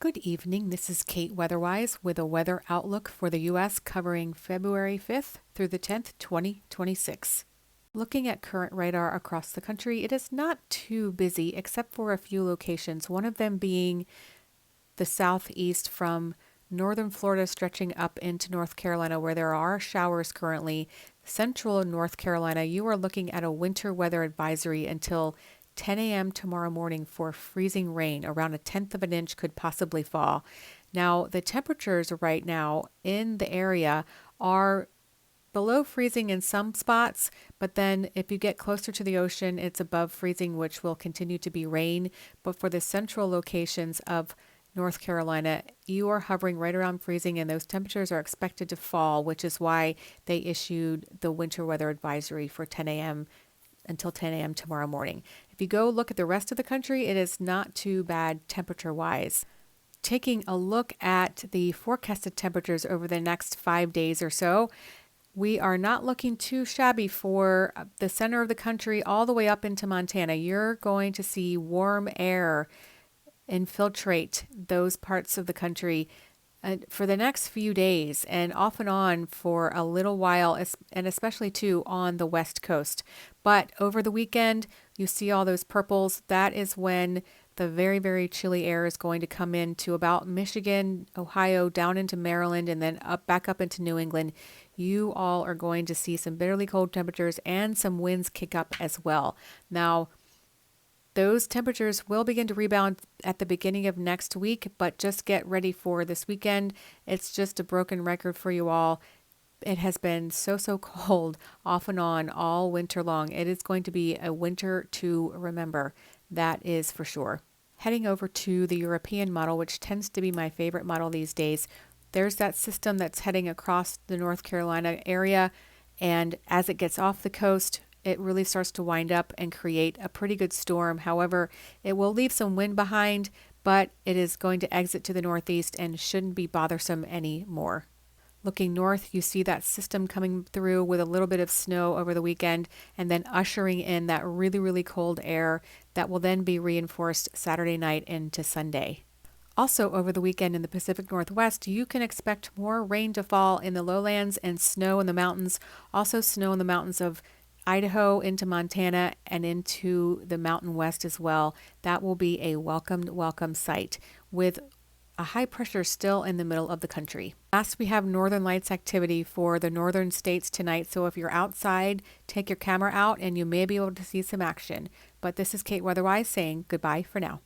Good evening. This is Kate Weatherwise with a weather outlook for the U.S. covering February 5th through the 10th, 2026. Looking at current radar across the country, it is not too busy except for a few locations, one of them being the southeast from northern Florida stretching up into North Carolina, where there are showers currently. Central North Carolina, you are looking at a winter weather advisory until 10 a.m. tomorrow morning for freezing rain. Around a tenth of an inch could possibly fall. Now, the temperatures right now in the area are below freezing in some spots, but then if you get closer to the ocean, it's above freezing, which will continue to be rain. But for the central locations of North Carolina, you are hovering right around freezing, and those temperatures are expected to fall, which is why they issued the winter weather advisory for 10 a.m. until 10 a.m. tomorrow morning. If you go look at the rest of the country, it is not too bad temperature-wise. Taking a look at the forecasted temperatures over the next 5 days or so, we are not looking too shabby for the center of the country all the way up into Montana. You're going to see warm air infiltrate those parts of the country for the next few days and off and on for a little while, and especially too on the West Coast. But over the weekend, you see all those purples. That is when the very, very chilly air is going to come into about Michigan, Ohio, down into Maryland, and then back up into New England. You all are going to see some bitterly cold temperatures and some winds kick up as well. Now, those temperatures will begin to rebound at the beginning of next week, but just get ready for this weekend. It's just a broken record for you all. It has been so cold off and on all winter long. It is going to be a winter to remember. That is for sure. Heading over to the European model, which tends to be my favorite model these days, there's that system that's heading across the North Carolina area, and as it gets off the coast, it really starts to wind up and create a pretty good storm. However, it will leave some wind behind, but it is going to exit to the northeast and shouldn't be bothersome anymore. Looking north, you see that system coming through with a little bit of snow over the weekend and then ushering in that really, really cold air that will then be reinforced Saturday night into Sunday. Also, over the weekend in the Pacific Northwest, you can expect more rain to fall in the lowlands and snow in the mountains. Also, snow in the mountains of Idaho into Montana and into the Mountain West as well. That will be a welcome sight with a high pressure still in the middle of the country. Last, we have northern lights activity for the northern states tonight. So if you're outside, take your camera out and you may be able to see some action. But this is Kate Weatherwise saying goodbye for now.